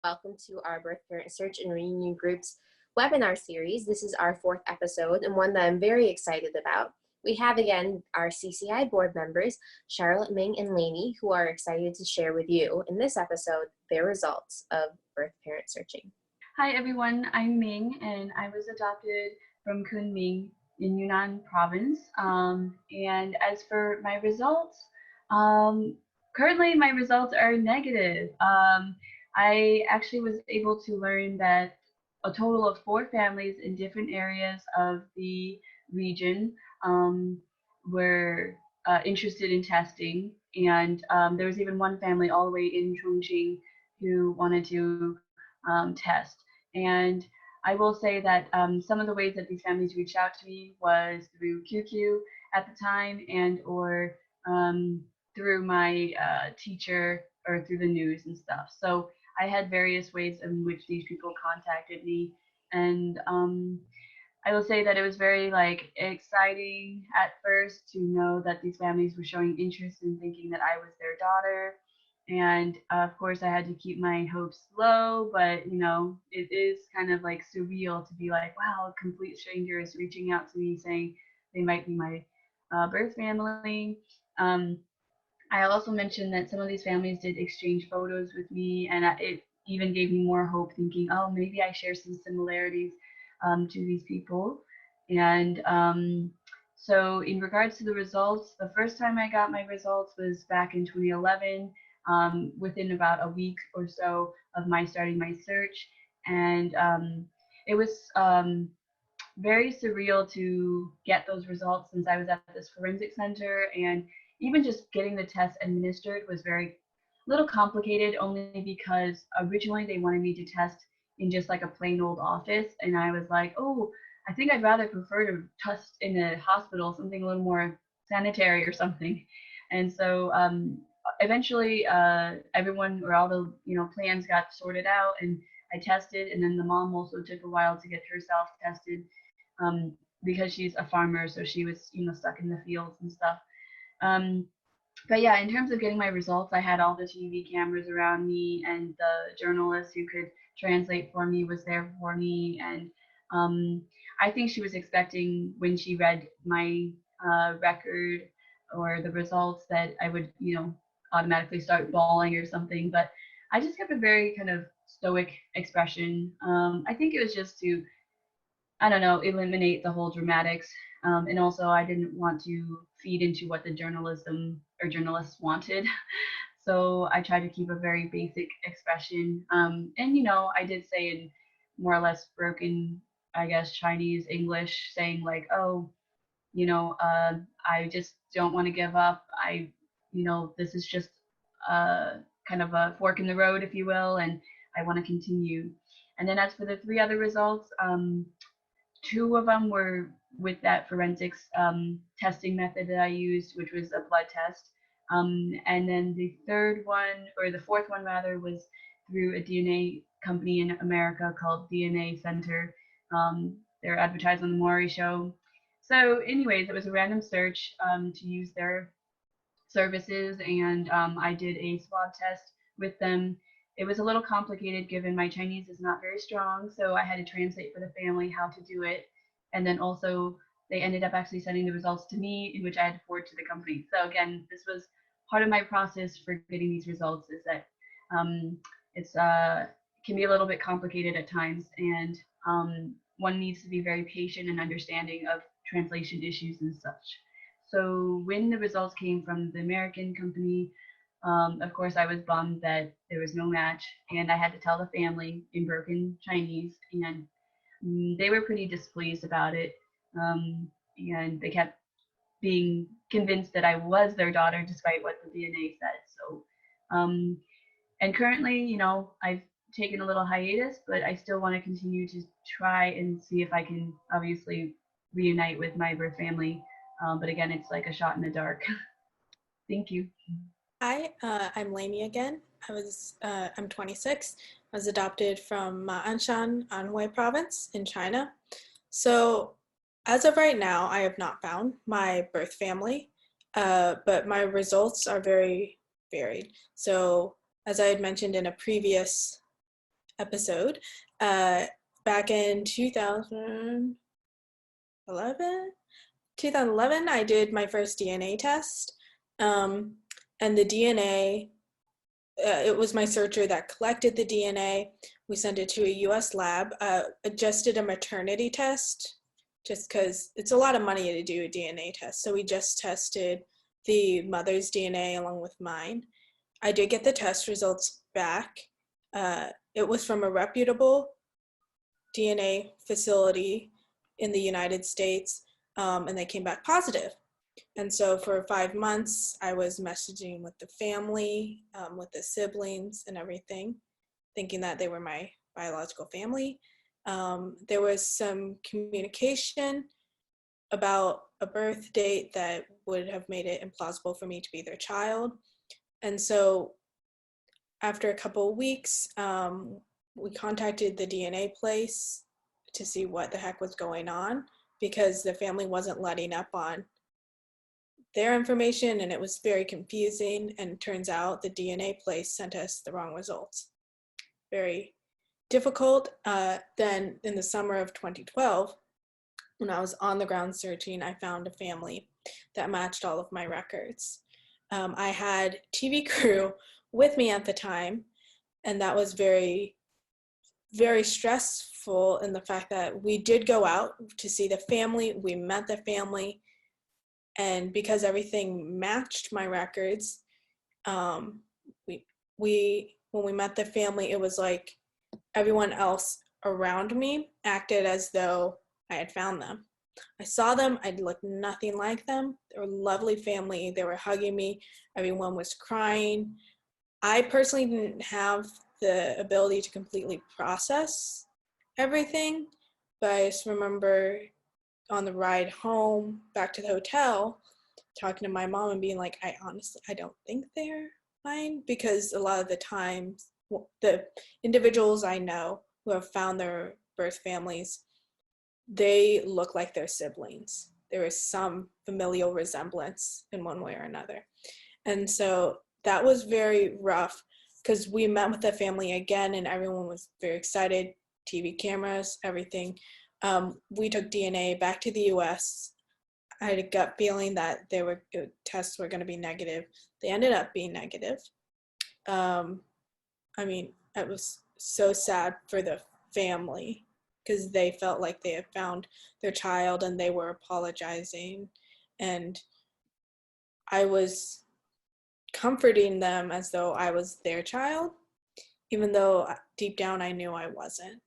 Welcome to our Birth Parent Search and Reunion Group's webinar series. This is our 4th episode and one that I'm very excited about. We have again our CCI board members, Charlotte, Ming, and Laney, who are excited to share with you in this episode their results of birth parent searching. Hi everyone, I'm Ming and I was adopted from Kunming in Yunnan province. And as for my results, currently my results are negative. I actually was able to learn that a total of 4 families in different areas of the region were interested in testing, and there was even one family all the way in Chongqing who wanted to test. And I will say that some of the ways that these families reached out to me was through QQ at the time, and or through my teacher or through the news and stuff. So I had various ways in which these people contacted me, and I will say that it was very exciting at first to know that these families were showing interest in thinking that I was their daughter. And of course I had to keep my hopes low, but you know, it is kind of like surreal to be like, wow, a complete stranger is reaching out to me saying they might be my birth family. I also mentioned that some of these families did exchange photos with me, and it even gave me more hope, thinking, oh, maybe I share some similarities to these people. And so in regards to the results, the first time I got my results was back in 2011, within about a week or so of my starting my search. And it was very surreal to get those results, since I was at this forensic center, and even just getting the test administered was very little complicated, only because originally they wanted me to test in just like a plain old office, and I was like, oh, I think I'd rather prefer to test in a hospital, something a little more sanitary or something. And so eventually everyone, or all the plans got sorted out, and I tested, and then the mom also took a while to get herself tested, because she's a farmer, so she was stuck in the fields and stuff. But yeah, in terms of getting my results, I had all the TV cameras around me, and the journalist who could translate for me was there for me. And I think she was expecting, when she read my record or the results, that I would, automatically start bawling or something. But I just kept a very kind of stoic expression. I think it was just to, I don't know, eliminate the whole dramatics. And also I didn't want to feed into what the journalism or journalists wanted. So I tried to keep a very basic expression. And, I did say in more or less broken, I guess, Chinese English, saying like, oh, I just don't want to give up. This is just kind of a fork in the road, if you will, and I want to continue. And then as for the 3 other results, 2 of them were with that forensics testing method that I used, which was a blood test. And then the 4th one rather, was through a DNA company in America called DNA Center. They're advertised on the Maury Show. So anyways, it was a random search to use their services, and I did a swab test with them. It was a little complicated given my Chinese is not very strong, so I had to translate for the family how to do it. And then also they ended up actually sending the results to me, in which I had to forward to the company. So again, this was part of my process for getting these results, is that it's can be a little bit complicated at times, and one needs to be very patient and understanding of translation issues and such. So when the results came from the American company, of course, I was bummed that there was no match, and I had to tell the family in broken Chinese, and they were pretty displeased about it, and they kept being convinced that I was their daughter, despite what the DNA said. So, and currently, I've taken a little hiatus, but I still want to continue to try and see if I can obviously reunite with my birth family. But again, it's like a shot in the dark. Thank you. Hi, I'm Laney again. I'm 26. I was adopted from Anshan, Anhui province in China. So as of right now, I have not found my birth family, but my results are very varied. So as I had mentioned in a previous episode. Back in 2011, I did my first DNA test. And the DNA, it was my searcher that collected the DNA. We sent it to a US lab, just did a maternity test, just because it's a lot of money to do a DNA test. So we just tested the mother's DNA along with mine. I did get the test results back. It was from a reputable DNA facility in the United States, and they came back positive. And so for 5 months, I was messaging with the family, with the siblings and everything, thinking that they were my biological family. There was some communication about a birth date that would have made it implausible for me to be their child. And so after a couple of weeks, we contacted the DNA place to see what the heck was going on, because the family wasn't letting up on their information, and it was very confusing. And turns out the DNA place sent us the wrong results. Very difficult. Then in the summer of 2012, when I was on the ground searching, I found a family that matched all of my records. I had TV crew with me at the time, and that was very, very stressful in the fact that we did go out to see the family, we met the family, and because everything matched my records, when we met the family, it was like everyone else around me acted as though I had found them. I saw them, I looked nothing like them. They were a lovely family, they were hugging me, everyone was crying. I personally didn't have the ability to completely process everything, but I just remember on the ride home back to the hotel talking to my mom and being like, I don't think they're mine, because a lot of the times the individuals I know who have found their birth families, they look like their siblings. There is some familial resemblance in one way or another. And so that was very rough, because we met with the family again and everyone was very excited, TV cameras, everything. We took DNA back to the US. I had a gut feeling that tests were going to be negative. They ended up being negative. I mean, it was so sad for the family, because they felt like they had found their child and they were apologizing. And I was comforting them as though I was their child, even though deep down I knew I wasn't.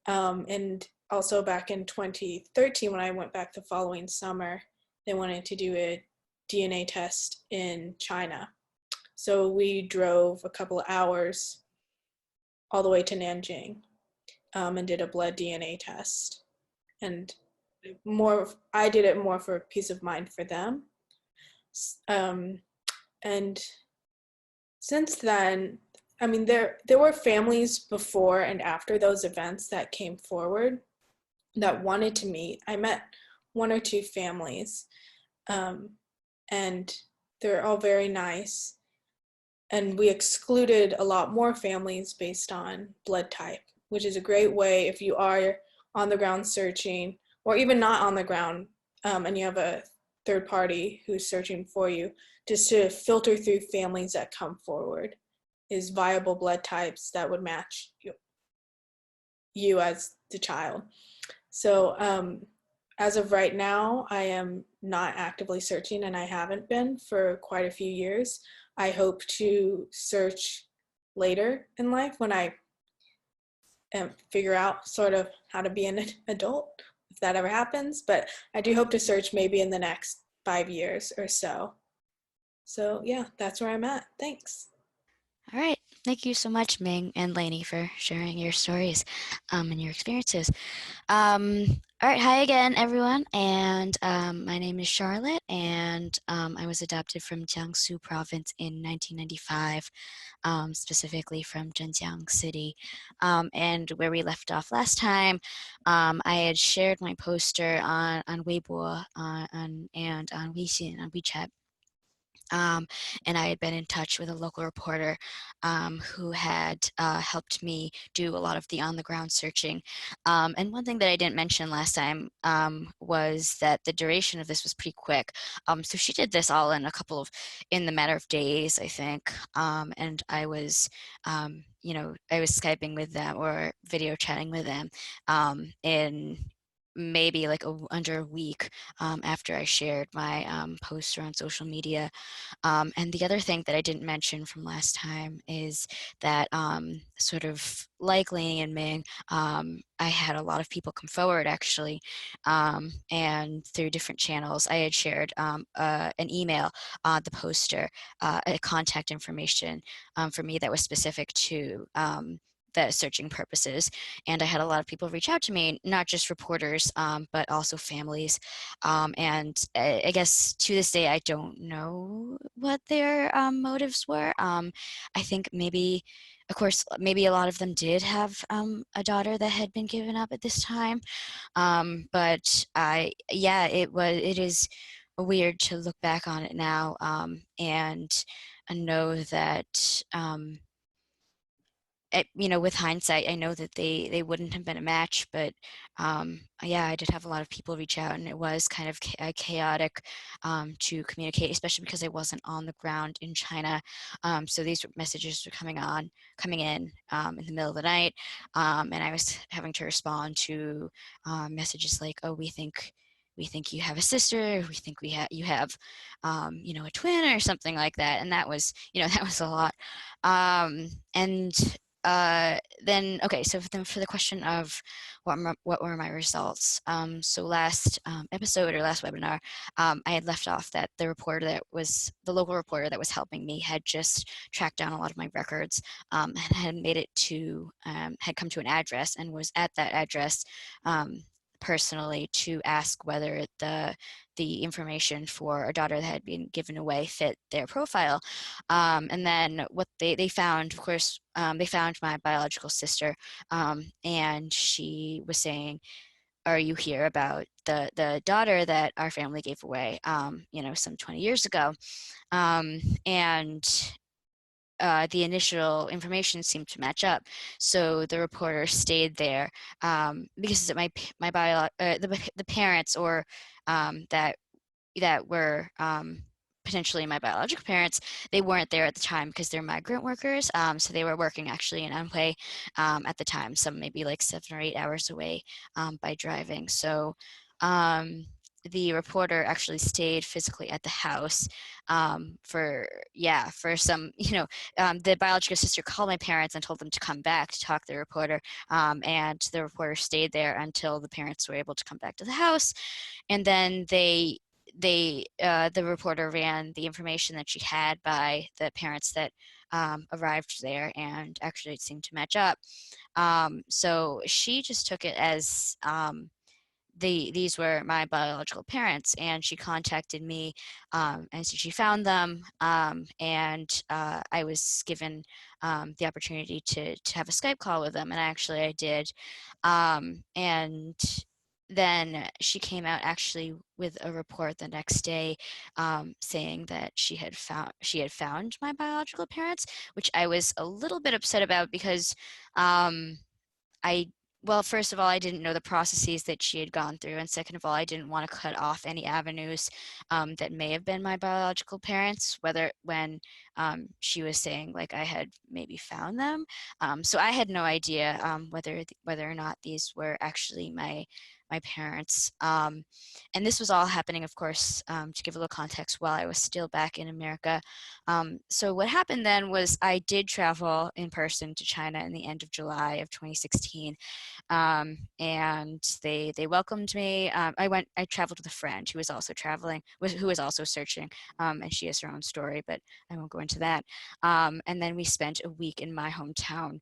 And also back in 2013, when I went back the following summer, they wanted to do a DNA test in China. So we drove a couple of hours all the way to Nanjing, and did a blood DNA test. And I did it more for peace of mind for them. And since then, I mean, there were families before and after those events that came forward that wanted to meet. I met one or two families, and they're all very nice. And we excluded a lot more families based on blood type, which is a great way if you are on the ground searching, or even not on the ground, and you have a third party who's searching for you, just to filter through families that come forward is viable blood types that would match you as the child. So as of right now, I am not actively searching, and I haven't been for quite a few years. I hope to search later in life when I figure out sort of how to be an adult, if that ever happens. But I do hope to search maybe in the next 5 years or so. So yeah, that's where I'm at. Thanks. All right. Thank you so much, Ming and Laney, for sharing your stories and your experiences. All right. Hi again, everyone. And my name is Charlotte, and I was adopted from Jiangsu province in 1995, specifically from Zhenjiang City. And where we left off last time, I had shared my poster on Weibo and on Weixin, on WeChat. And I had been in touch with a local reporter who had helped me do a lot of the on-the-ground searching. And one thing that I didn't mention last time was that the duration of this was pretty quick. So she did this all in the matter of days, I think. And I was, I was Skyping with them or video chatting with them in maybe like under a week after I shared my posts around social media. And the other thing that I didn't mention from last time is that sort of like Laney and Ming, I had a lot of people come forward actually, and through different channels. I had shared an email, the poster, a contact information for me that was specific to the searching purposes. And I had a lot of people reach out to me, not just reporters, but also families. And I guess to this day, I don't know what their motives were. I think maybe, of course, maybe a lot of them did have a daughter that had been given up at this time. But yeah, it is weird to look back on it now and know that with hindsight, I know that they wouldn't have been a match, but yeah, I did have a lot of people reach out, and it was kind of chaotic to communicate, especially because I wasn't on the ground in China. So these messages were coming in the middle of the night, and I was having to respond to messages like, "Oh, we think you have a sister. We think you have, a twin or something like that." And that was, that was a lot. And then okay, so then for the question of what were my results, so last episode or last webinar, I had left off that the local reporter that was helping me had just tracked down a lot of my records, and had made it to had come to an address and was at that address personally to ask whether the information for a daughter that had been given away fit their profile. And then what they found, of course, they found my biological sister, and she was saying, "Are you here about the daughter that our family gave away, some 20 years ago?" And the initial information seemed to match up, so the reporter stayed there because the parents or that were potentially my biological parents, they weren't there at the time because they're migrant workers. So they were working actually in Anhui at the time, some maybe like 7 or 8 hours away by driving. So the reporter actually stayed physically at the house for some, the biological sister called my parents and told them to come back to talk to the reporter. And the reporter stayed there until the parents were able to come back to the house. And then the reporter ran the information that she had by the parents that arrived there, and actually it seemed to match up. So she just took it as these were my biological parents, and she contacted me, and so she found them, and I was given the opportunity to have a Skype call with them, and I did. And then she came out actually with a report the next day, saying that she had found my biological parents, which I was a little bit upset about because well, first of all, I didn't know the processes that she had gone through, and second of all, I didn't want to cut off any avenues that may have been my biological parents, when she was saying like I had maybe found them. So I had no idea whether or not these were actually my parents. And this was all happening, of course, to give a little context, while I was still back in America. So what happened then was I did travel in person to China in the end of July of 2016. And they welcomed me. I traveled with a friend who was also who was also searching, and she has her own story, but I won't go into that. And then we spent a week in my hometown.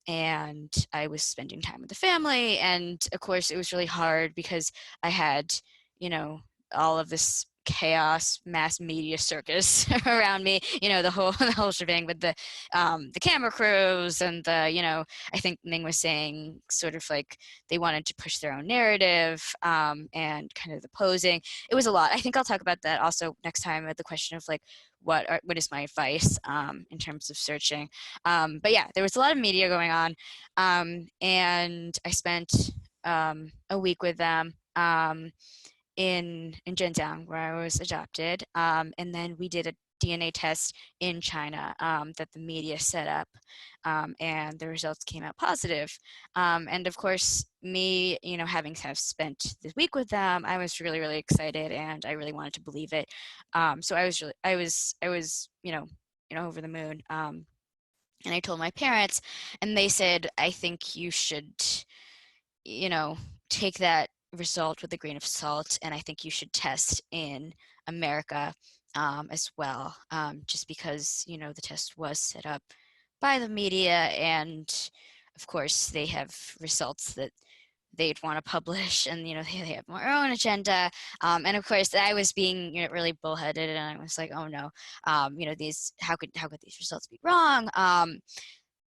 And I was spending time with the family, and of course it was really hard because I had, all of this chaos, mass media circus around me, the whole shebang with the camera crews and I think Ming was saying sort of like they wanted to push their own narrative, and kind of the posing. It was a lot. I think I'll talk about that also next time at the question of like, what is my advice in terms of searching. But yeah, there was a lot of media going on, and I spent a week with them in Zhenjiang, where I was adopted, and then we did a DNA test in China that the media set up, and the results came out positive. And of course, me, having spent this week with them, I was really, really excited, and I really wanted to believe it. So I was over the moon. And I told my parents, and they said, I think you should, take that result with a grain of salt, and I think you should test in America as well, just because the test was set up by the media, and of course they have results that they'd want to publish, and they have their own agenda, and of course I was being really bullheaded, and I was like, oh no, these how could these results be wrong?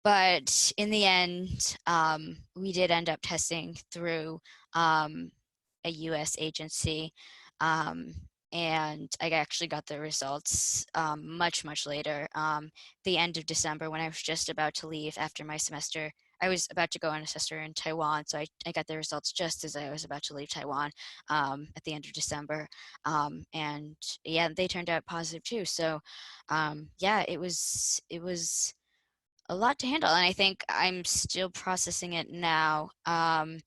But in the end, we did end up testing through a US agency, and I actually got the results much, much later, the end of December, when I was just about to leave after my semester. I was about to go on a semester in Taiwan, so I got the results just as I was about to leave Taiwan at the end of December. And yeah, they turned out positive too. So yeah, it was a lot to handle, and I think I'm still processing it now. And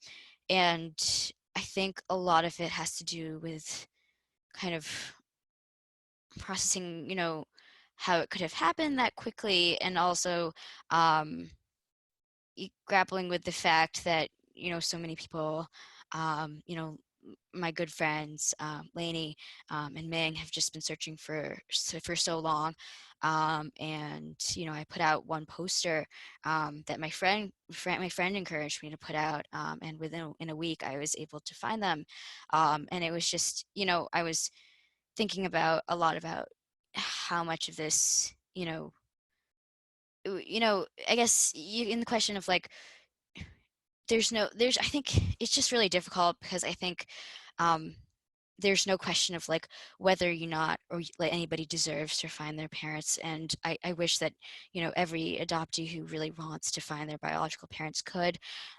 I think a lot of it has to do with kind of processing, how it could have happened that quickly, and also grappling with the fact that so many people, my good friends Laney and Ming have just been searching for so long, and I put out one poster that my friend encouraged me to put out, and within a week I was able to find them, and it was just I was thinking about a lot about how much of this I guess in the question of like there's I think it's just really difficult, because I think there's no question of like whether you not or like anybody deserves to find their parents, and I wish that every adoptee who really wants to find their biological parents could,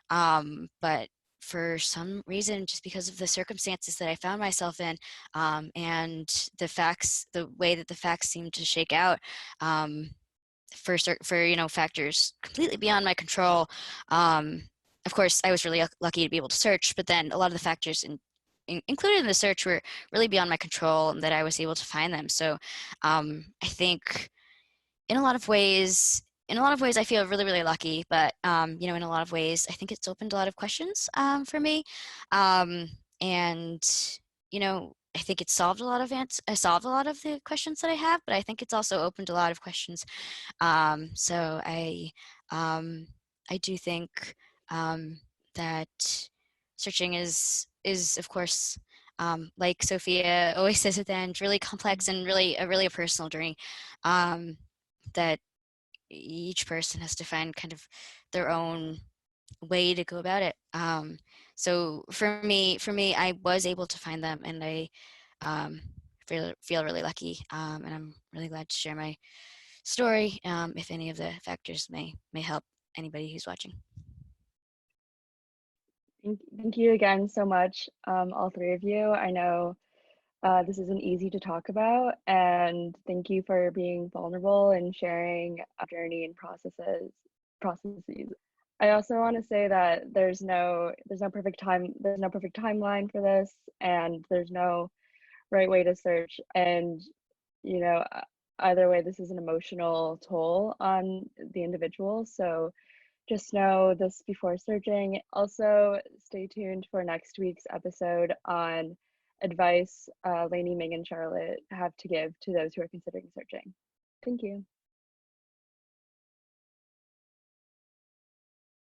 but for some reason, just because of the circumstances that I found myself in, and the way that the facts seem to shake out, for factors completely beyond my control. Of course, I was really lucky to be able to search, but then a lot of the factors included in the search were really beyond my control, and that I was able to find them. So I think in a lot of ways, I feel really, really lucky, but in a lot of ways, I think it's opened a lot of questions for me, and I think it solved a lot of the questions that I have, but I think it's also opened a lot of questions. So I do think that searching is of course, like Sophia always says at the end, really complex and really a personal journey, that each person has to find kind of their own way to go about it. So for me, I was able to find them, and I feel really lucky, and I'm really glad to share my story, if any of the factors may help anybody who's watching. Thank you again so much, all three of you. I know this isn't easy to talk about, and thank you for being vulnerable and sharing a journey and processes. I also want to say that there's no perfect timeline for this, and there's no right way to search, and either way, this is an emotional toll on the individual. So just know this before searching. Also, stay tuned for next week's episode on advice Laney, Ming, and Charlotte have to give to those who are considering searching. Thank you.